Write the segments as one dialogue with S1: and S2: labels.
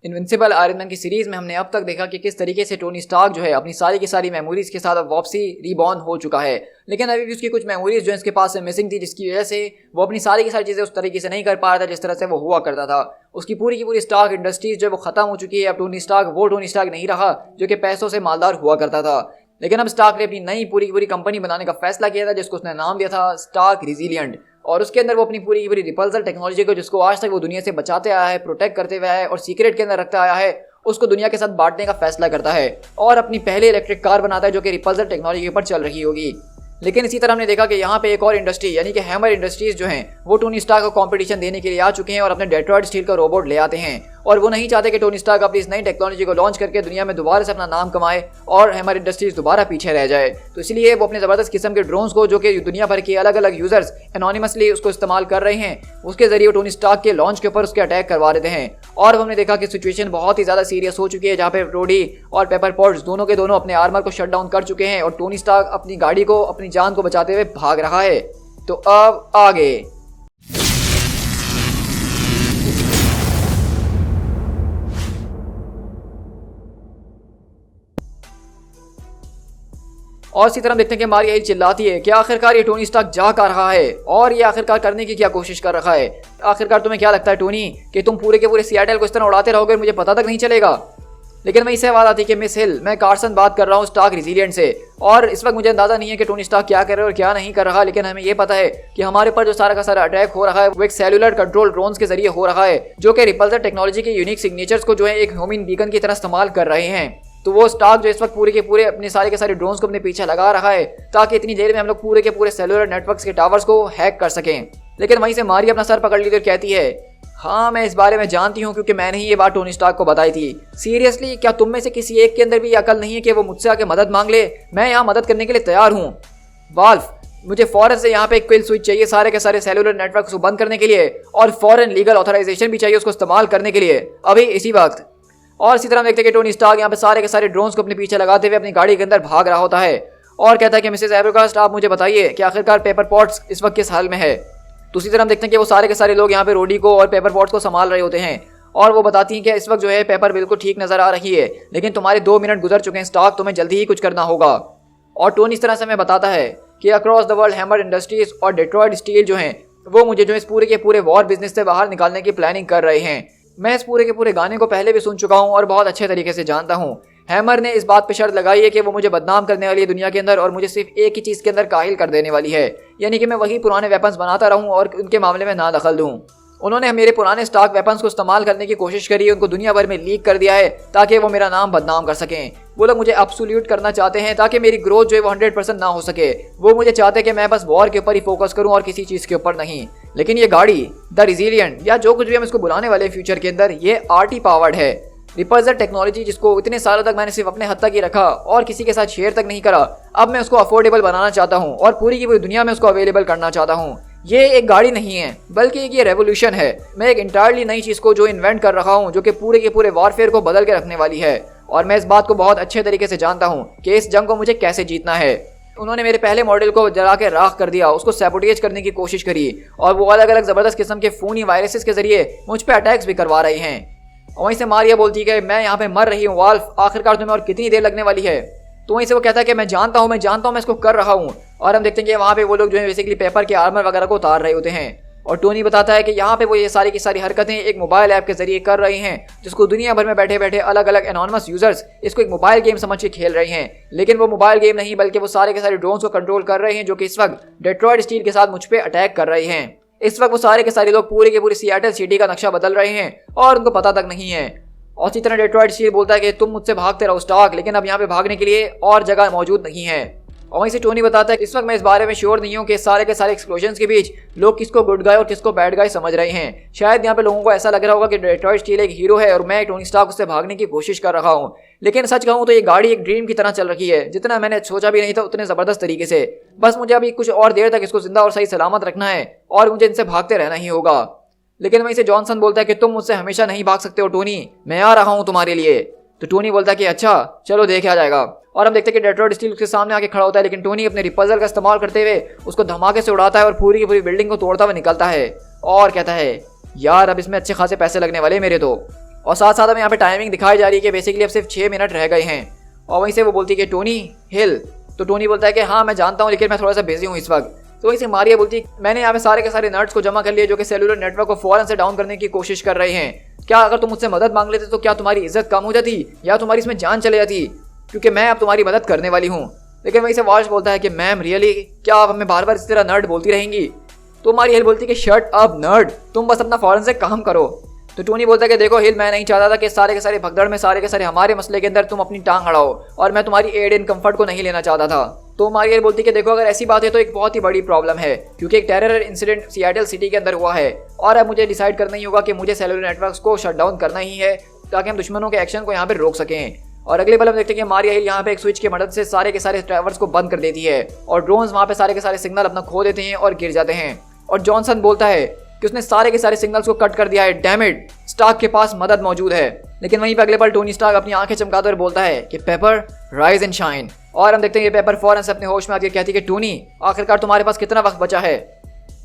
S1: Invincible iron man की series में हमने अब तक देखा कि किस तरीके से टोनी स्टार्क जो है अपनी सारी की सारी मेमोरीज के साथ अब वापसी रीबॉर्न हो चुका है, लेकिन अभी भी उसकी कुछ मेमोरीज जो है इसके पास से मिसिंग थी, जिसकी वजह से वो अपनी सारी की सारी चीज़ें उस तरीके से नहीं कर पा रहा था जिस तरह से वो हुआ करता था। उसकी पूरी की पूरी स्टार्क इंडस्ट्रीज जो है वो खत्म हो चुकी है। अब टोनी स्टार्क वो टोनी स्टार्क नहीं रहा जो कि पैसों से मालदार हुआ करता था, लेकिन अब स्टार्क ने अपनी नई पूरी की पूरी कंपनी बनाने का फैसला किया था जिसको उसने नाम दिया था स्टार्क रेजिलिएंट। और उसके अंदर वो अपनी पूरी की पूरी रिपल्सल टेक्नोलॉजी को, जिसको आज तक वो दुनिया से बचाते आया है, प्रोटेक्ट करते हुए आया है और सीक्रेट के अंदर रखता आया है, उसको दुनिया के साथ बांटने का फैसला करता है और अपनी पहली इलेक्ट्रिक कार बनाता है जो कि रिपल्सल टेक्नोलॉजी के ऊपर चल रही होगी। लेकिन इसी तरह हमने देखा कि यहाँ पे एक और इंडस्ट्री यानी कि हैमर इंडस्ट्रीज जो हैं वो टोनी स्टार्क को कंपटीशन देने के लिए आ चुके हैं और अपने डेट्रॉयट स्टील का रोबोट ले आते हैं और वो नहीं चाहते कि टोनी स्टार्क अपनी इस नई टेक्नोलॉजी को लॉन्च करके दुनिया में दोबारा से अपना नाम कमाए और हैमर इंडस्ट्रीज दोबारा पीछे रह जाए। तो इसलिए वो अपने ज़बरदस्त किस्म के ड्रोन्स को, जो कि दुनिया भर के अलग अलग यूजर्स एनोनिमसली उसको इस्तेमाल कर रहे हैं, उसके जरिए टोनी स्टार्क के लॉन्च के ऊपर उसके अटैक करवा देते हैं। और हमने देखा कि सिचुएशन बहुत ही ज़्यादा सीरियस हो चुकी है, जहाँ पे रोडी और पेपर पॉट्स दोनों के दोनों अपने आर्मर को शट डाउन कर चुके हैं और टोनी स्टार्क अपनी गाड़ी को, अपनी जान को बचाते हुए भाग रहा है। तो अब आगे और इसी तरह देखते हैं कि मारिया हिल चिल्लाती है कि आखिरकार ये टोनी स्टार्क जा कर रहा है और ये आखिरकार करने की क्या कोशिश कर रहा है। आखिरकार तुम्हें क्या लगता है टोनी कि तुम पूरे के पूरे सियाटल को इस तरह उड़ाते रहोगे, मुझे पता तक नहीं चलेगा। लेकिन मैं इससे बात आती है कि मिस हिल, मैं कार्सन बात कर रहा हूँ स्टार्क रेजिलिएंट से, और इस वक्त मुझे अंदाजा नहीं है कि टोनी स्टार्क क्या कर रहा है और क्या नहीं कर रहा, लेकिन हमें ये पता है कि हमारे पर जो सारा का सारा अटैक हो रहा है वो एक सेलुलर कंट्रोल ड्रोन्स के जरिए हो रहा है, जो कि रिपल्सर टेक्नोलॉजी के यूनिक सिग्नेचर्स को जो है एक ह्यूमन बीकन की तरह इस्तेमाल कर रहे हैं। तो वो स्टार्क जो इस वक्त पूरे के पूरे अपने सारे के सारे ड्रोन्स को अपने पीछे लगा रहा है ताकि इतनी देर में हम लोग पूरे के पूरे सेलुलर नेटवर्क्स के टावर्स को हैक कर सकें। लेकिन वहीं से मारिया अपना सर पकड़ लेती और कहती है, हाँ मैं इस बारे में जानती हूँ क्योंकि मैंने ही ये बात टोनी स्टार्क को बताई थी। सीरियसली, क्या तुम में से किसी एक के अंदर भी ये अकल नहीं है कि वो मुझसे आके मदद मांग ले? मैं यहाँ मदद करने के लिए तैयार हूँ। वाल्फ, मुझे फौरन से यहाँ पे एक किल स्विच चाहिए सारे के सारे सेलुलर नेटवर्क्स को बंद करने के लिए, और फौरन लीगल ऑथराइजेशन भी चाहिए उसको इस्तेमाल करने के लिए, अभी इसी वक्त। और इसी तरह देखते हैं कि टोनी स्टार्क यहाँ पे सारे के सारे ड्रोन्स को अपने पीछे लगाते हुए अपनी गाड़ी के अंदर भाग रहा होता है और कहता है कि मिसेस एब्रोकास्ट, आप मुझे बताइए कि आखिरकार पेपर पॉट्स इस वक्त किस हाल में है। दूसरी तरफ देखते हैं कि वो सारे के सारे लोग यहाँ पे रोडी को और पेपर पॉट्स को संभाल रहे होते हैं और वो बताती हैं कि इस वक्त जो है पेपर बिल्कुल ठीक नजर आ रही है, लेकिन तुम्हारे 2 मिनट गुजर चुके हैं स्टार्क, तुम्हें जल्दी ही कुछ करना होगा। और टोनी इस तरह से हमें बताता है कि across the world hammer industries और डेट्रॉयट स्टील जो हैं वो मुझे जो इस पूरे के पूरे वॉर बिजनेस से बाहर निकालने की प्लानिंग कर रहे हैं। मैं इस पूरे के पूरे गाने को पहले भी सुन चुका हूँ और बहुत अच्छे तरीके से जानता हूँ। हैमर ने इस बात पे शर्त लगाई है कि वो मुझे बदनाम करने वाली है दुनिया के अंदर और मुझे सिर्फ एक ही चीज़ के अंदर काहिल कर देने वाली है, यानी कि मैं वही पुराने वेपन्स बनाता रहूँ और उनके मामले में ना दखल दूँ। उन्होंने मेरे पुराने स्टार्क वेपन्स को इस्तेमाल करने की कोशिश करी है, उनको दुनिया भर में लीक कर दिया है ताकि वो मेरा नाम बदनाम कर सकें। वो लोग मुझे एब्सोल्यूट करना चाहते हैं ताकि मेरी ग्रोथ जो है वो 100% ना हो सके। वो मुझे चाहते हैं कि मैं बस वॉर के ऊपर ही फोकस करूं और किसी चीज़ के ऊपर नहीं। लेकिन ये गाड़ी द रेजिलिएंट या जो कुछ भी हम इसको बुलाने वाले फ्यूचर के अंदर, ये आरटी पावर्ड है। रिपल्सर टेक्नोलॉजी जिसको इतने सालों तक मैंने सिर्फ अपने हद तक ही रखा और किसी के साथ शेयर तक नहीं करा, अब मैं उसको अफोर्डेबल बनाना चाहता हूँ और पूरी की पूरी दुनिया में उसको अवेलेबल करना चाहता हूँ। ये एक गाड़ी नहीं है बल्कि ये रेवोल्यूशन है। मैं एक इंटायरली नई चीज़ को जो इन्वेंट कर रहा हूँ जो कि पूरे के पूरे वॉरफेयर को बदल के रखने वाली है, और मैं इस बात को बहुत अच्छे तरीके से जानता हूँ कि इस जंग को मुझे कैसे जीतना है। उन्होंने मेरे पहले मॉडल को जला के राख कर दिया, उसको सैबोटेज करने की कोशिश करी और वो अलग अलग ज़बरदस्त किस्म के खूनी वायरसेस के जरिए मुझ पर अटैक्स भी करवा रहे हैं। और वहीं से मारिया बोलती है कि मैं यहाँ पे मर रही हूँ वाल्फ, आखिरकार तुम्हें और कितनी देर लगने वाली है। तो वहीं से वो कहता है कि मैं जानता हूँ मैं इसको कर रहा हूँ। और हम देखते हैं कि वहाँ पे वो लोग जो है बेसिकली पेपर के आर्मर वगैरह को उतार रहे होते हैं और टोनी बताता है कि यहाँ पे वो ये सारी की सारी हरकतें एक मोबाइल ऐप के जरिए कर रहे हैं जिसको दुनिया भर में बैठे बैठे अलग अलग एनोनिमस यूजर्स इसको एक मोबाइल गेम समझ के खेल रहे हैं। लेकिन वो मोबाइल गेम नहीं बल्कि वो सारे के सारे ड्रोन्स को कंट्रोल कर रहे हैं जो कि इस वक्त डेट्रॉयट स्टील के साथ मुझ पर अटैक कर रहे हैं। इस वक्त वो सारे के सारे लोग पूरे के पूरे सियाटल सिटी का नक्शा बदल रहे हैं और उनको पता तक नहीं है। और इसी तरह डेट्रॉयट स्टील बोलता है कि तुम मुझसे भागते रहो स्टार्क, लेकिन अब यहाँ पे भागने के लिए और जगह मौजूद नहीं है। और वहीं से टोनी बताता है कि इस वक्त मैं इस बारे में श्योर नहीं हूँ कि सारे के सारे एक्सप्लोजन्स के बीच लोग किसको गुड गाय और किसको बैड गाय समझ रहे हैं। शायद यहाँ पे लोगों को ऐसा लग रहा होगा कि डेट्रॉयट स्टील एक हीरो है और मैं टोनी स्टार्क उससे भागने की कोशिश कर रहा हूँ। लेकिन सच कहूँ तो ये गाड़ी एक ड्रीम की तरह चल रही है, जितना मैंने सोचा भी नहीं था उतने ज़बरदस्त तरीके से। बस मुझे अभी कुछ और देर तक इसको जिंदा और सही सलामत रखना है और मुझे इनसे भागते रहना ही होगा। लेकिन वहीं से जॉनसन बोलता है कि तुम मुझसे हमेशा नहीं भाग सकते हो टोनी, मैं आ रहा हूँ तुम्हारे लिए। तो टोनी बोलता है कि अच्छा चलो देखा जाएगा। और हम देखते हैं कि डेट्रॉयट स्टील उसके सामने आके खड़ा होता है, लेकिन टोनी अपने रिपल्सर का इस्तेमाल करते हुए उसको धमाके से उड़ाता है और पूरी की पूरी बिल्डिंग को तोड़ता हुआ निकलता है और कहता है यार अब इसमें अच्छे खासे पैसे लगने वाले मेरे तो। और साथ साथ हमें यहाँ पे टाइमिंग दिखाई जा रही है कि बेसिकली अब सिर्फ 6 मिनट रह गए हैं। और वहीं से वो बोलती है कि टोनी हिल। तो टोनी बोलता है कि हाँ मैं जानता हूँ लेकिन मैं थोड़ा सा बिजी हूँ इस वक्त। तो वहीं से मारिया बोलती है मैंने यहाँ पे सारे के सारे नर्ड्स को जमा कर लिए जो कि सेलुलर नेटवर्क को फौरन से डाउन करने की कोशिश कर रहे हैं। क्या अगर तुम मुझसे मदद मांग लेते तो क्या तुम्हारी इज्जत कम हो जाती या तुम्हारी इसमें जान चले जाती, क्योंकि मैं अब तुम्हारी मदद करने वाली हूँ। लेकिन वहीं से वाश बोलता है कि मैम रियली क्या आप हमें बार बार इस तरह नर्ड बोलती रहेंगी। तो मारिया हिल बोलती है कि शट अप नर्ड, तुम बस अपना फौरन से काम करो। तो टोनी बोलता है कि देखो हिल मैं नहीं चाहता था कि सारे के सारे भगदड़ में सारे के सारे हमारे मसले के अंदर तुम अपनी टांग अड़ाओ और मैं तुम्हारी एड इन कंफर्ट को नहीं लेना चाहता था। तो मारिया बोलती है कि देखो अगर ऐसी बात है तो एक बहुत ही बड़ी प्रॉब्लम है, क्योंकि एक टेरर इंसिडेंट सिएटल सिटी के अंदर हुआ है और अब मुझे डिसाइड करना ही होगा कि मुझे सेलुलर नेटवर्क्स को शट डाउन करना ही है ताकि हम दुश्मनों के एक्शन को यहाँ पे रोक सकें। और अगले पल हम देखते हैं कि मारिया हिल यहाँ पे एक स्विच की मदद से सारे के सारे टावर्स को बंद कर देती है और ड्रोन्स वहाँ पे सारे के सारे सिग्नल अपना खो देते हैं और गिर जाते हैं। और जॉनसन बोलता है कि उसने सारे के सारे सिग्नल्स को कट कर दिया है, डैम इट, स्टार्क के पास मदद मौजूद है। लेकिन वहीं पे अगले पल टोनी स्टार्क अपनी आंखें चमकाते हुए बोलता है कि पेपर राइज एंड शाइन। और हम देखते हैं कि पेपर फौरन से अपने होश में आकर कहती है कि टोनी आखिरकार तुम्हारे पास कितना वक्त बचा है।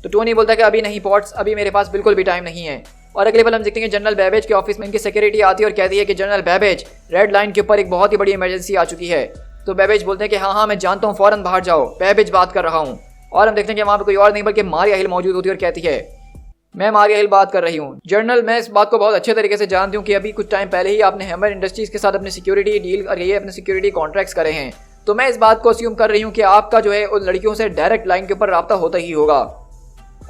S1: तो टोनी बोलता है कि अभी नहीं पॉट्स, अभी मेरे पास बिल्कुल भी टाइम नहीं है। और अगले पल हम देखते हैं कि जनरल बेबेज के ऑफिस में इनकी सिक्योरिटी आती है और कहती है कि जनरल बेबेज रेड लाइन के ऊपर एक बहुत ही बड़ी इमरजेंसी आ चुकी है। तो बेबेज बोलते हैं कि हाँ मैं जानता हूँ, फौरन बाहर जाओ, बेबेज बात कर रहा हूँ। और हम देखते हैं कि वहाँ पे कोई और नहीं बल्कि मारिया हिल मौजूद होती है और कहती है मैं मारिया हिल बात कर रही हूँ। जनरल मैं इस बात को बहुत अच्छे तरीके से जानती हूँ कि अभी कुछ टाइम पहले ही आपने हैमर इंडस्ट्रीज के साथ अपने सिक्योरिटी डील और ये अपने सिक्योरिटी कॉन्ट्रैक्ट्स करे हैं। तो मैं इस बात को अस्यूम कर रही हूँ कि आपका जो है उन लड़कियों से डायरेक्ट लाइन के ऊपर राब्ता होता ही होगा।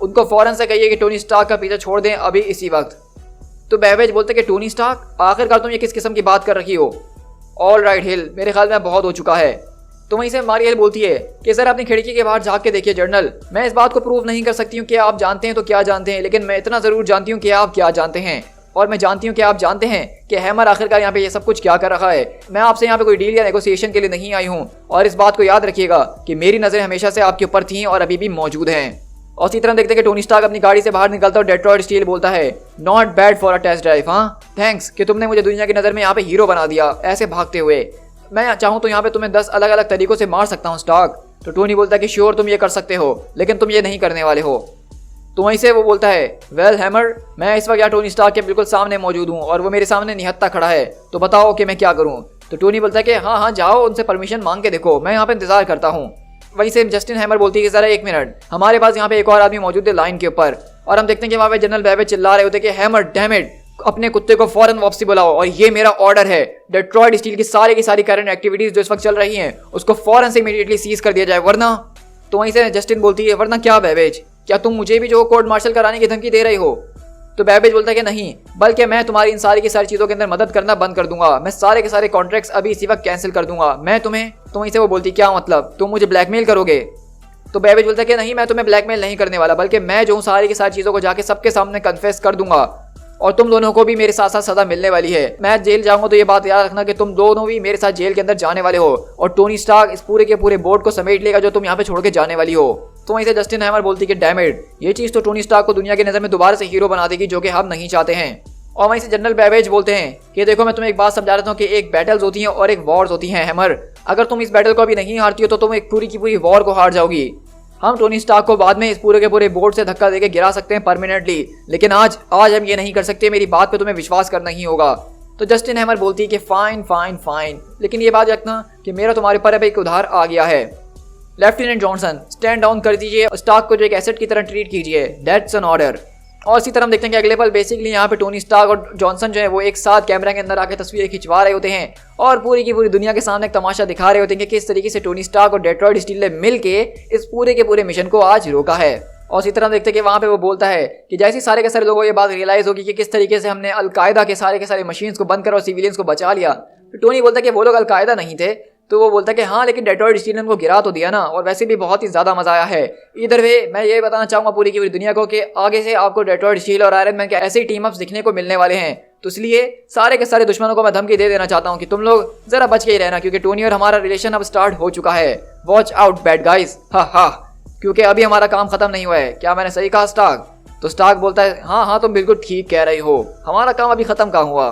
S1: उनको फौरन से कहिए कि टोनी स्टार्क का पीछा छोड़ दें अभी इसी वक्त। तो बेबेज बोलते कि टोनी स्टार्क आखिरकार तुम ये किस किस्म की बात कर रही हो। ऑल राइट हिल, मेरे ख्याल में बहुत हो चुका है। तो वहीं से मारिया हिल बोलती है कि सर अपनी खिड़की के बाहर झांक के देखिए जनरल, मैं इस बात को प्रूव नहीं कर सकती हूँ कि आप जानते हैं तो क्या जानते हैं, लेकिन मैं इतना जरूर जानती हूँ कि आप क्या जानते हैं। और मैं जानती हूँ कि आप जानते हैं कि हैमर आखिरकार यहाँ पे ये सब कुछ क्या कर रहा है। मैं आपसे यहाँ पे कोई डील या नेगोशिएशन के लिए नहीं आई हूँ और इस बात को याद रखिएगा कि मेरी नजरें हमेशा से आपके ऊपर थी और अभी भी मौजूद हैं। और इसी तरह देखते हैं कि टोनी स्टार्क अपनी गाड़ी से बाहर निकलता है और डेट्रॉयट स्टील बोलता है not bad for a test drive, हाँ थैंक्स कि तुमने मुझे दुनिया की नज़र में यहाँ पे हीरो बना दिया ऐसे भागते हुए। मैं चाहूँ तो यहाँ पे तुम्हें 10 अलग अलग तरीकों से मार सकता हूँ स्टार्क। तो टोनी बोलता है कि श्योर तुम ये कर सकते हो लेकिन तुम ये नहीं करने वाले हो। तो वहीं से वो बोलता है वेल हैमर, मैं इस वक्त यहाँ टोनी स्टार्क के बिल्कुल सामने मौजूद हूँ और वो मेरे सामने निहत्ता खड़ा है, तो बताओ कि मैं क्या करूँ। तो टोनी बोलता है कि हाँ हाँ जाओ उनसे परमिशन मांग के देखो, मैं यहाँ पे इंतजार करता हूँ। वहीं से जस्टिन हैमर बोलती है कि जरा 1 मिनट, हमारे पास यहाँ पे एक और आदमी मौजूद है लाइन के ऊपर। और हम देखते हैं कि वहाँ पे जनरल बेबेज चिल्ला रहे होते कि हैमर डैम इट, अपने कुत्ते को फौरन वापसी बुलाओ और ये मेरा ऑर्डर है, डेट्रॉयट स्टील की सारी करंट एक्टिविटीज जो इस वक्त चल रही हैं उसको फौरन से इमीडिएटली सीज कर दिया जाए वरना। तो वहीं से जस्टिन बोलती है वरना क्या बेबेज, क्या तुम मुझे भी जो कोर्ट मार्शल कराने की धमकी दे रही हो। तो बेबेज बोलता है कि नहीं, बल्कि मैं तुम्हारी इन सारी की सारी चीज़ों के अंदर मदद करना बंद कर दूंगा, मैं सारे के सारे कॉन्ट्रैक्ट्स अभी इसी वक्त कैंसिल कर दूंगा मैं तुम्हें। तो वहीं से वो बोलती क्या मतलब, तुम मुझे ब्लैकमेल करोगे। तो बेबेज बोलता है कि नहीं मैं तुम्हें ब्लैकमेल नहीं करने वाला, बल्कि मैं जो हूँ सारी की सारी चीज़ों को जाके सबके सामने कन्फेस कर दूंगा और तुम दोनों को भी मेरे साथ साथ सजा मिलने वाली है। मैं जेल जाऊंगा तो ये बात याद रखना कि तुम दोनों भी मेरे साथ जेल के अंदर जाने वाले हो और टोनी स्टार्क इस पूरे के पूरे बोर्ड को समेट लेगा जो तुम यहाँ पे छोड़ के जाने वाली हो। तो वहीं से जस्टिन हैमर बोलती कि डैम इट, ये चीज़ तो टोनी स्टार्क को दुनिया की नज़र में दोबारा से हीरो बना देगी जो कि हम नहीं चाहते हैं। और वहीं से जनरल बेबेज बोलते हैं कि देखो मैं तुम्हें एक बात समझा देता हूँ कि एक बैटल्स होती हैं और एक वॉर्स होती हैं हैमर, अगर तुम इस बैटल को अभी नहीं हारती हो तो तुम एक पूरी की पूरी वॉर को हार जाओगी। हम टोनी स्टार्क को बाद में इस पूरे के पूरे बोर्ड से धक्का देके गिरा सकते हैं परमानेंटली, लेकिन आज हम ये नहीं कर सकते, मेरी बात पे तुम्हें विश्वास करना ही होगा। तो जस्टिन हैमर बोलती है कि फाइन फाइन फाइन, लेकिन ये बात रखना कि मेरा तुम्हारे ऊपर अब एक उधार आ गया है। लेफ्टिनेंट जॉनसन स्टैंड डाउन कर दीजिए, स्टार्क को जो एक एसेट की तरह ट्रीट कीजिए, दैट्स एन ऑर्डर। और इसी तरह हम देखते हैं कि अगले पल बेसिकली यहाँ पे टोनी स्टार्क और जॉनसन जो है वो एक साथ कैमरा के अंदर आके तस्वीरें खिंचवा रहे होते हैं और पूरी की पूरी दुनिया के सामने एक तमाशा दिखा रहे होते हैं कि किस तरीके से टोनी स्टार्क और डेट्रॉयट स्टील ने मिल के इस पूरे के पूरे मिशन को आज रोका है। और इसी तरह देखते हैं कि वहाँ पे वो बोलता है कि जैसे सारे के सारे लोगों को ये बात रियलाइज होगी कि किस तरीके से हमने अलकायदा के सारे मशीन्स को बंद कर और सिविलियंस को बचा लिया। तो टोनी बोलता है कि वो लोग अलकायदा नहीं थे। तो वो बोलता है कि हाँ लेकिन डेट्रॉयट स्टील ने उनको गिरा तो दिया ना, और वैसे भी बहुत ही ज़्यादा मज़ा आया है। इधर वे मैं ये बताना चाहूँगा पूरी की पूरी दुनिया को कि आगे से आपको डेट्रॉयट स्टील और आयरन मैन के ऐसे ही टीम अप्स दिखने को मिलने वाले हैं। तो इसलिए सारे के सारे दुश्मनों को मैं धमकी दे देना चाहता हूँ कि तुम लोग ज़रा बच के ही रहना, क्योंकि टोनी और हमारा रिलेशन अब स्टार्ट हो चुका है। वॉच आउट बैड गाइज, हा, क्योंकि अभी हमारा काम खत्म नहीं हुआ है। क्या मैंने सही कहा स्टार्क? तो स्टार्क बोलता है हाँ तुम बिल्कुल ठीक कह रही हो, हमारा काम अभी खत्म कहाँ हुआ।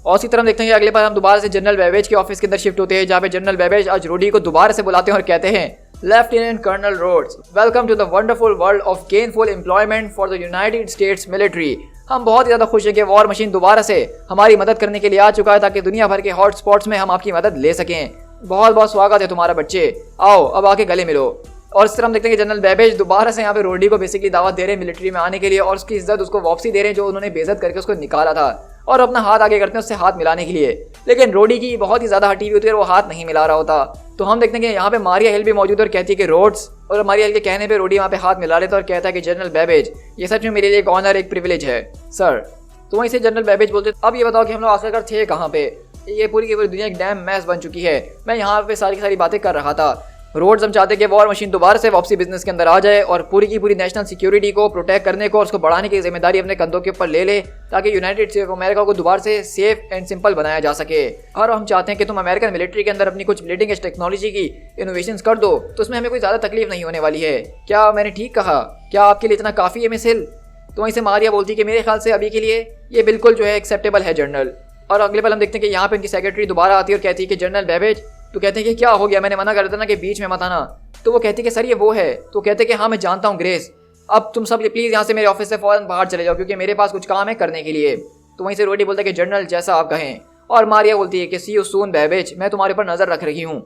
S1: और इसी तरह देखते हैं कि अगले बार हम दोबारा से जनरल बेबेज के ऑफिस के अंदर शिफ्ट होते हैं, जहाँ पे जनरल बेबेज आज रूडी को दोबारा से बुलाते हैं और कहते हैं lieutenant colonel Rhodes, welcome to the wonderful world of gainful employment for the United States military. हम बहुत ही ज़्यादा खुश हैं कि वॉर मशीन दोबारा से हमारी मदद करने के लिए आ चुका है ताकि दुनिया भर के हॉट स्पॉट्स में हम आपकी मदद ले सकें। बहुत बहुत स्वागत है तुम्हारा बच्चे, आओ अब आके गले मिलो। और इस तरह हम देखते हैं कि जनरल बैबेज दोबारा से यहाँ पे रोडी को बेसिकली दावत दे रहे हैं मिलिट्री में आने के लिए और उसकी इज्जत उसको वापसी दे रहे हैं जो उन्होंने बेइज्जत करके उसको निकाला था, और अपना हाथ आगे करते हैं उससे हाथ मिलाने के लिए। लेकिन रोडी की बहुत ही ज़्यादा हटी हुई होती है और वो हाथ नहीं मिला रहा होता। तो हम देखते हैं कि यहाँ पे मारिया हिल भी मौजूद है और कहती है कि रोड्स, और मारिया हिल के कहने पे रोडी वहाँ पे हाथ मिला लेता है और कहता है कि जनरल बैबेज ये सच में मेरे लिए एक ऑनर, एक प्रिविलेज है सर। तो वहीं से जनरल बैबेज बोलते अब ये बताओ कि हम लोग आखिरकार थे कहाँ पे? ये पूरी की पूरी दुनिया एक डैम मैस बन चुकी है। मैं यहाँ पे सारी की सारी बातें कर रहा था। रोड्स हम चाहते हैं कि वॉर मशीन दोबारा से वापसी बिजनेस के अंदर आ जाए और पूरी की पूरी नेशनल सिक्योरिटी को प्रोटेक्ट करने को और उसको बढ़ाने की जिम्मेदारी अपने कंधों के ऊपर ले ले ताकि यूनाइटेड स्टेट्स ऑफ अमेरिका को दोबारा से सेफ एंड सिंपल बनाया जा सके। और हम चाहते हैं कि तुम अमेरिकन मिलिट्री के अंदर अपनी कुछ ब्लीडिंग एज टेक्नोलॉजी की इनोवेशंस कर दो तो उसमें हमें कोई ज़्यादा तकलीफ नहीं होने वाली है। क्या मैंने ठीक कहा? क्या आपके लिए इतना काफ़ी है मिसिल? तो वहीं से मारिया बोलती है कि मेरे ख्याल से अभी के लिए ये बिल्कुल जो है एक्सेप्टेबल है जनरल। और अगले पल हम देखते हैं कि यहाँ पे इनकी सेक्रेटरी दोबारा आती है और कहती है कि जनरल बैबेज, तो कहते हैं कि क्या हो गया, मैंने मना कर दिया ना कि बीच में मत आना। तो वो कहती है कि सर ये वो है। तो कहते हैं कि हाँ मैं जानता हूँ ग्रेस, अब तुम सब प्लीज़ यहाँ से मेरे ऑफिस से फ़ौरन बाहर चले जाओ क्योंकि मेरे पास कुछ काम है करने के लिए। तो वहीं से रोडी बोलता है कि जनरल जैसा आप कहें। और मारिया बोलती है कि सी यू सून बैबेज, मैं तुम्हारे ऊपर नज़र रख रही हूँ।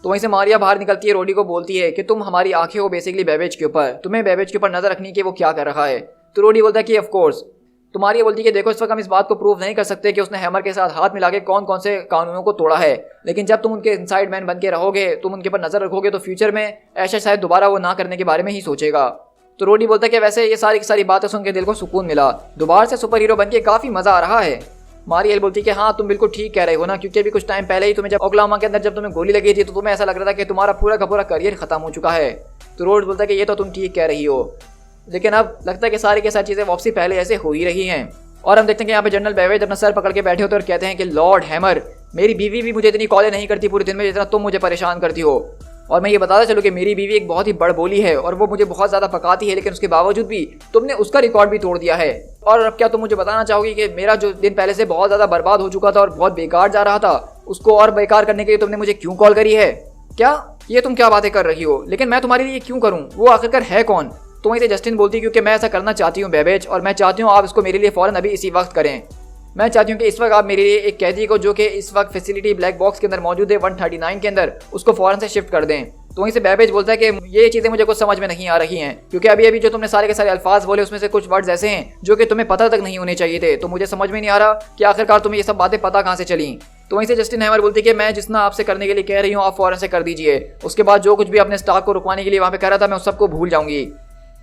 S1: तो वहीं से मारिया बाहर निकलती है, रोडी को बोलती है कि तुम हमारी आंखें हो बेसिकली बैबेज के ऊपर, तुम्हें बैबेज के ऊपर नज़र रखनी कि वो क्या कर रहा है। तो रोडी बोलता है कि ऑफकोर्स। तो मारिया बोलती है कि देखो इस वक्त हम इस बात को प्रूव नहीं कर सकते कि उसने हैमर के साथ हाथ मिला के कौन कौन से कानूनों को तोड़ा है, लेकिन जब तुम उनके इनसाइड मैन बन के रहोगे, तुम उनके ऊपर नजर रखोगे तो फ्यूचर में ऐसा शायद दोबारा वो ना करने के बारे में ही सोचेगा। तो रोडी बोलता है कि वैसे ये सारी की सारी बातें सुन के दिल को सुकून मिला, दोबारा से सुपर हीरो बन के काफ़ी मज़ा आ रहा है। मारिया बोलती है कि हाँ तुम बिल्कुल ठीक कह रहे हो ना, क्योंकि अभी कुछ टाइम पहले ही तुम्हें जब ओक्लाहोमा के अंदर जब तुम्हें गोली लगी थी तो तुम्हें ऐसा लग रहा था कि तुम्हारा पूरा का पूरा करियर खत्म हो चुका है। तो रोड बोलता है कि ये तो तुम ठीक कह रही हो, लेकिन अब लगता है कि सारी के सारी चीज़ें वापसी पहले ऐसे हो ही रही हैं। और हम देखते हैं कि यहाँ पे जनरल बैबेज अपना सर पकड़ के बैठे होते और कहते हैं कि लॉर्ड हैमर, मेरी बीवी भी मुझे इतनी कॉलें नहीं करती पूरे दिन में जितना तुम मुझे परेशान करती हो। और मैं ये बताता चलूँ कि मेरी बीवी एक बहुत ही बड़बोली है और वो मुझे बहुत ज़्यादा पकाती है, लेकिन उसके बावजूद भी तुमने उसका रिकॉर्ड भी तोड़ दिया है। और अब क्या तुम मुझे बताना चाहोगी कि मेरा जो दिन पहले से बहुत ज़्यादा बर्बाद हो चुका था और बहुत बेकार जा रहा था, उसको और बेकार करने के लिए तुमने मुझे क्यों कॉल करी है? क्या ये तुम क्या बातें कर रही हो? लेकिन मैं तुम्हारे लिए क्यों करूँ? वो आखिरकार है कौन? तो वहीं से जस्टिन बोलती है क्योंकि मैं ऐसा करना चाहती हूँ बैबेज, और मैं चाहती हूँ आप इसको मेरे लिए फ़ौरन अभी इसी वक्त करें। मैं चाहती हूँ कि इस वक्त आप मेरे लिए एक कैदी को जो कि इस वक्त फैसिलिटी ब्लैक बॉक्स के अंदर मौजूद है 139 के अंदर, उसको फ़ौरन से शिफ्ट कर दें। तो वहीं से बैबेज बोलता है कि ये चीज़ें मुझे कुछ समझ में नहीं आ रही हैं क्योंकि अभी अभी जो तुमने सारे के सारे अल्फाज बोले उसमें से कुछ वर्ड्स ऐसे हैं जो कि तुम्हें पता तक नहीं होने चाहिए थे, तो मुझे समझ में नहीं आ रहा कि आखिरकार तुम्हें ये सब बातें पता कहाँ से चली। तो वहीं से जस्टिन हैमर बोलती है कि मैं जितना आपसे करने के लिए कह रही हूँ आप फ़ौरन से कर दीजिए, उसके बाद जो कुछ भी अपने स्टाफ को रुकवाने के लिए वहाँ पे कह रहा था मैं उस सबको भूल जाऊँगी।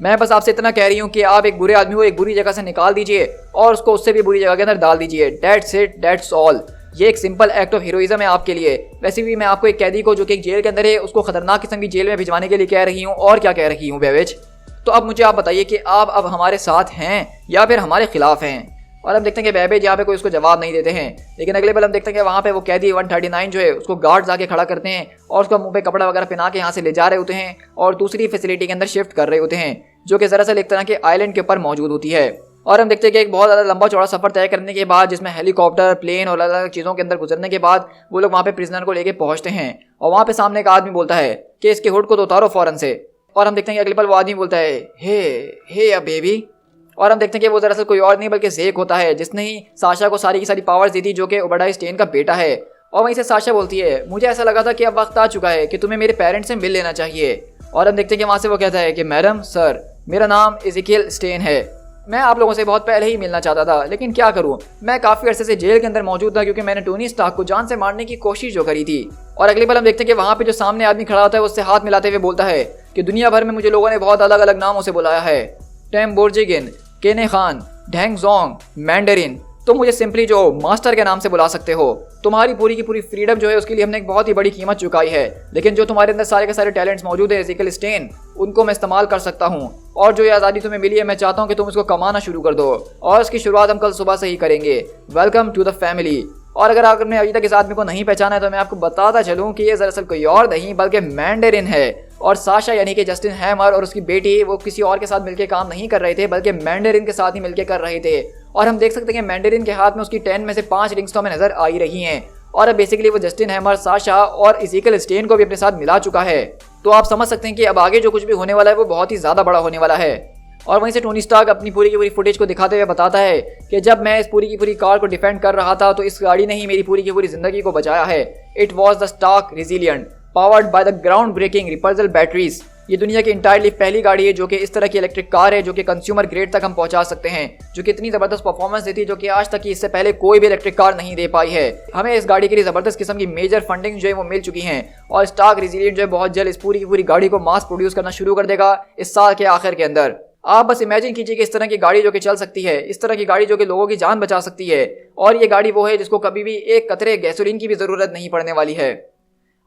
S1: मैं बस आपसे इतना कह रही हूँ कि आप एक बुरे आदमी को एक बुरी जगह से निकाल दीजिए और उसको उससे भी बुरी जगह के अंदर डाल दीजिए। That's it, that's all. ये एक सिंपल एक्ट ऑफ हीरोइज्म है आपके लिए। वैसे भी मैं आपको एक कैदी को जो कि एक जेल के अंदर है उसको खतरनाक किस्म की जेल में भिजवाने के लिए कह रही हूँ, और क्या कह रही हूँ बैबेज? तो अब मुझे आप बताइए कि आप अब हमारे साथ हैं या फिर हमारे खिलाफ हैं? और हम देखते हैं कि बैबेज यहाँ पे कोई उसको जवाब नहीं देते हैं, लेकिन अगले पल हम देखते हैं कि वहाँ पे वो कैदी 139 जो है उसको गार्ड्स आके खड़ा करते हैं और उसको मुंह पे कपड़ा वगैरह पहना के यहाँ से ले जा रहे होते हैं और दूसरी फैसिलिटी के अंदर शिफ्ट कर रहे होते हैं जो कि दरअसल एक तरह के आइलैंड के ऊपर मौजूद होती है। और हम देखते हैं कि एक बहुत ज़्यादा लंबा चौड़ा सफ़र तय करने के बाद, जिसमें हेलीकॉप्टर, प्लेन और अलग अलग चीज़ों के अंदर गुजरने के बाद वो लोग वहाँ पे प्रिजनर को लेके पहुँचते हैं और वहाँ पे सामने एक आदमी बोलता है कि इसके हुड को तो उतारो फ़ौरन से। और हम देखते हैं कि अगले पल वो आदमी बोलता है हे या बेबी। और हम देखते हैं कि वो दरअसल कोई और नहीं बल्कि ज़ेक होता है जिसने ही साशा को सारी की सारी पावर्स दी थी, जो कि ओबेडाई स्टेन का बेटा है। और वहीं से साशा बोलती है मुझे ऐसा लगा था कि अब वक्त आ चुका है कि तुम्हें मेरे पेरेंट्स से मिल लेना चाहिए। और हम देखते हैं कि वहाँ से वो कहता है कि मैडम सर, मेरा नाम इज़ेकियल स्टेन है, मैं आप लोगों से बहुत पहले ही मिलना चाहता था, लेकिन क्या करूं, मैं काफ़ी अरसे से जेल के अंदर मौजूद था क्योंकि मैंने टोनी स्टार्क को जान से मारने की कोशिश जो करी थी। और अगली बार हम देखते हैं कि वहाँ पे जो सामने आदमी खड़ा होता है उससे हाथ मिलाते हुए बोलता है कि दुनिया भर में मुझे लोगों ने बहुत अलग अलग नामों से बुलाया है, टेम बोर्जिगिन, केने खान, ढेंग जोंग, मैंडरिन, तो मुझे सिंपली जो मास्टर के नाम से बुला सकते हो। तुम्हारी पूरी की पूरी फ्रीडम जो है उसके लिए हमने एक बहुत ही बड़ी कीमत चुकाई है, लेकिन जो तुम्हारे अंदर सारे के सारे टैलेंट्स मौजूद है इज़ेकियल स्टेन, उनको मैं इस्तेमाल कर सकता हूँ। और जो ये आज़ादी तुम्हें मिली है मैं चाहता हूँ कि तुम इसको कमाना शुरू कर दो, और इसकी शुरुआत हम कल सुबह से ही करेंगे। Welcome to the family. और अगर आपने अभी तक इस आदमी को नहीं पहचाना है तो मैं आपको बताता चलूँ कि ये दरअसल कोई और नहीं बल्कि मैंडरिन है। और साशा यानी कि जस्टिन हैमर और उसकी बेटी वो किसी और के साथ मिलकर काम नहीं कर रहे थे बल्कि मैंडरिन के साथ ही मिलकर कर रहे थे। और हम देख सकते हैं कि मैंडरिन के हाथ में उसकी 10 में से 5 रिंग्स तो हमें नजर आ ही रही हैं। और अब बेसिकली वो जस्टिन हैमर, साशा और इज़ेकियल स्टेन को भी अपने साथ मिला चुका है। तो आप समझ सकते हैं कि अब आगे जो कुछ भी होने वाला है वो बहुत ही ज़्यादा बड़ा होने वाला है। और वहीं से टोनी स्टार्क अपनी पूरी की पूरी फुटेज को दिखाते हुए बताता है कि जब मैं इस पूरी की पूरी कार को डिफेंड कर रहा था तो इस गाड़ी ने ही मेरी पूरी की पूरी जिंदगी को बचाया है। It was the stark resilient powered by the ground breaking repulsal batteries. ये दुनिया की इंटायरली पहली गाड़ी है जो कि इस तरह की इलेक्ट्रिक कार है जो कि कंज्यूमर ग्रेड तक हम पहुंचा सकते हैं, जो कि इतनी जबरदस्त परफॉर्मेंस देती है जो कि आज तक की इससे पहले कोई भी इलेक्ट्रिक कार नहीं दे पाई है। हमें इस गाड़ी के लिए जबरदस्त किस्म की मेजर फंडिंग जो है वो मिल चुकी है और स्टार्क रेजिलिएंट जो है बहुत जल्द इस पूरी की पूरी गाड़ी को मास प्रोड्यूस करना शुरू कर देगा इस साल के आखिर के अंदर। आप बस इमेजिन कीजिए कि इस तरह की गाड़ी जो कि चल सकती है, इस तरह की गाड़ी जो कि लोगों की जान बचा सकती है, और ये गाड़ी वो है जिसको कभी भी एक कतरे गैसोलीन की भी जरूरत नहीं पड़ने वाली है।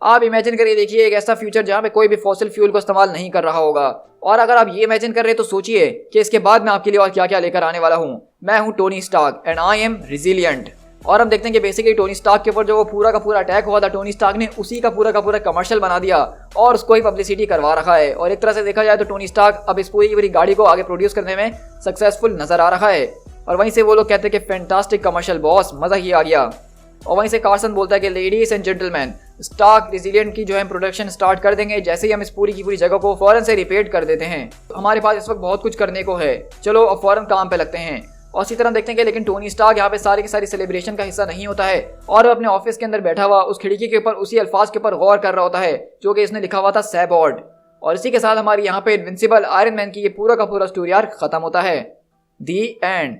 S1: आप इमेजिन करिए, देखिए एक ऐसा फ्यूचर जहाँ पे कोई भी फॉसिल फ्यूल को इस्तेमाल नहीं कर रहा होगा। और अगर आप ये इमेजिन कर रहे हैं तो सोचिए कि इसके बाद मैं आपके लिए और क्या क्या लेकर आने वाला हूँ। मैं हूँ Tony Stark and I am resilient. और हम देखते हैं कि बेसिकली टोनी स्टार्क के ऊपर जो वो पूरा का पूरा अटैक हुआ था, टोनी स्टार्क ने उसी का पूरा कमर्शियल बना दिया और उसको ही पब्लिसिटी करवा रखा है। और एक तरह से देखा जाए तो टोनी स्टार्क अब इस पूरी गाड़ी को आगे प्रोड्यूस करने में सक्सेसफुल नजर आ रहा है। और वहीं से वो लोग कहते हैं कि फैंटास्टिक कमर्शियल बॉस, मजा ही आ गया। और वहीं से कार्सन बोलता है कि ladies and gentleman, Stark resilient की जो है प्रोडक्शन स्टार्ट कर देंगे जैसे ही हम इस पूरी की पूरी जगह को फौरन से रिपेयर कर देते हैं। हमारे पास इस वक्त बहुत कुछ करने को है, चलो अब फौरन काम पे लगते हैं। और इसी तरह देखते हैं कि लेकिन टोनी स्टार्क यहाँ पे सारी की सारी सेलिब्रेशन का हिस्सा नहीं होता है और वो अपने ऑफिस के अंदर बैठा हुआ उस खिड़की के ऊपर उसी अल्फाज के ऊपर गौर कर रहा होता है जो कि इसने लिखा हुआ था सैबॉर्ड। और इसी के साथ हमारी यहाँ पे इनविंसिबल आयरन मैन की ये पूरा का पूरा स्टोरी आर्क खत्म होता है। दी एंड।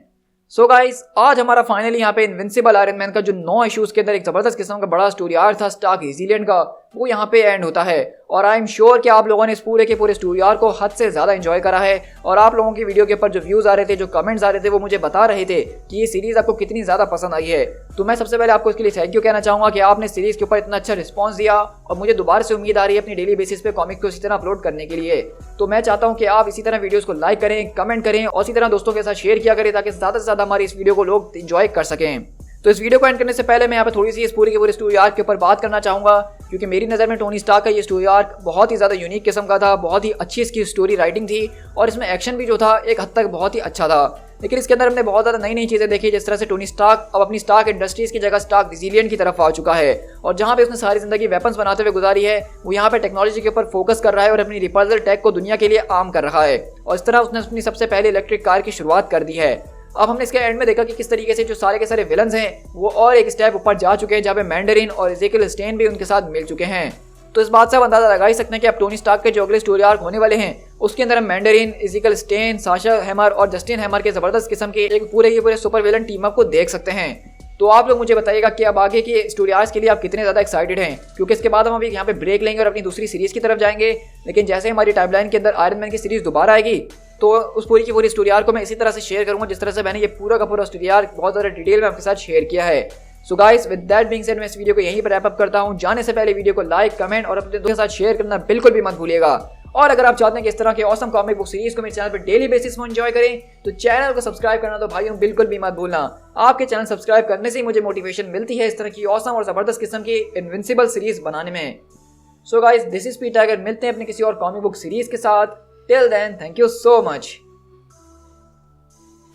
S1: सो गाइस, आज हमारा फाइनली यहाँ पे इनविंसिबल आयरन मैन का जो 9 इश्यूज के अंदर एक जबरदस्त किस्म का बड़ा स्टोरी आर्क था स्टार्क रेजिलिएंट का, वो यहाँ पे एंड होता है। और आई एम श्योर कि आप लोगों ने इस पूरे के पूरे स्टोरी आर्क को हद से ज्यादा एंजॉय करा है। और आप लोगों की वीडियो के ऊपर जो व्यूज आ रहे थे, जो कमेंट्स आ रहे थे, वो मुझे बता रहे थे कि ये सीरीज आपको कितनी ज्यादा पसंद आई है। तो मैं सबसे पहले आपको इसके लिए थैंक यू कहना चाहूंगा कि आपने सीरीज के ऊपर इतना अच्छा रिस्पॉन्स दिया और मुझे दोबारा से उम्मीद आ रही है अपनी डेली बेसिस पे कॉमिक को इसी तरह अपलोड करने के लिए। तो मैं चाहता हूँ कि आप इसी तरह वीडियोस को लाइक करें, कमेंट करें और इसी तरह दोस्तों के साथ शेयर किया करें ताकि ज्यादा से ज्यादा हमारी इस वीडियो को लोग एंजॉय कर सकें। तो इस वीडियो को एंड करने से पहले मैं यहाँ पे थोड़ी सी इस पूरी की पूरी स्टोरी आर्क के ऊपर बात करना चाहूंगा, क्योंकि मेरी नज़र में टोनी स्टार्क का ये स्टोरी आर्क बहुत ही ज़्यादा यूनिक किस्म का था, बहुत ही अच्छी इसकी स्टोरी राइटिंग थी और इसमें एक्शन भी जो था एक हद तक बहुत ही अच्छा था। लेकिन इसके अंदर हमने बहुत ज़्यादा नई नई चीज़ें देखी, जिस तरह से टोनी स्टार्क अब अपनी स्टार्क इंडस्ट्रीज़ की जगह स्टार्क रेजिलिएंट की तरफ आ चुका है और जहाँ पे उसने सारी ज़िंदगी वेपन्स बनाते हुए गुजारी है, वो यहाँ पे टेक्नोलॉजी के ऊपर फोकस कर रहा है और अपनी रिपल्सल टेक को दुनिया के लिए आम कर रहा है। और इस तरह उसने अपनी सबसे पहले इलेक्ट्रिक कार की शुरुआत कर दी है। अब हमने इसके एंड में देखा कि किस तरीके से जो सारे के सारे विलन्स हैं वो और एक स्टेप ऊपर जा चुके हैं, जहाँ पे मैंडरिन और इज़ेकियल स्टेन भी उनके साथ मिल चुके हैं। तो इस बात से आप अंदाजा लगा ही सकते हैं कि अब टोनी स्टार्क के जो अगले स्टोरी आर्क होने वाले हैं उसके अंदर हम Mandarin, Ezekiel Stane, Sasha Hammer और जस्टिन हैमर के जबरदस्त किस्म के एक पूरे सुपर विलन टीम अप को देख सकते हैं। तो आप लोग मुझे बताइएगा कि अब आगे की स्टोरी आर्क्स के लिए आप कितने ज़्यादा एक्साइटेड हैं, क्योंकि इसके बाद हम अभी यहाँ पे ब्रेक लेंगे और अपनी दूसरी सीरीज़ की तरफ जाएंगे। लेकिन जैसे हमारी टाइमलाइन के अंदर आयरन मैन की सीरीज़ दोबारा आएगी तो उस पूरी की पूरी स्टोरी आर्क को मैं इसी तरह से शेयर करूँगा जिस तरह से मैंने ये पूरा का पूरा स्टोरी आर्क बहुत ज़्यादा डिटेल में आपके साथ शेयर किया है। So guys, with that being said मैं इस वीडियो को यहीं पर रैप अप करता हूँ। जाने से पहले वीडियो को लाइक, कमेंट और अपने दोस्तों के साथ शेयर करना बिल्कुल भी मत भूलिएगा। और अगर आप चाहते हैं कि इस तरह के ऑसम कॉमिक बुक सीरीज को मेरे चैनल पर डेली बेसिस में एंजॉय करें तो चैनल को सब्सक्राइब करना तो भाइयों बिल्कुल भी मत भूलना। आपके चैनल सब्सक्राइब करने से ही मुझे मोटिवेशन मिलती है इस तरह की ऑसम और जबरदस्त किस्म की इनविंसिबल सीरीज बनाने में। So guys, this is P tiger. मिलते हैं अपने किसी और कॉमिक बुक सीरीज के साथ। Till then, thank you so much.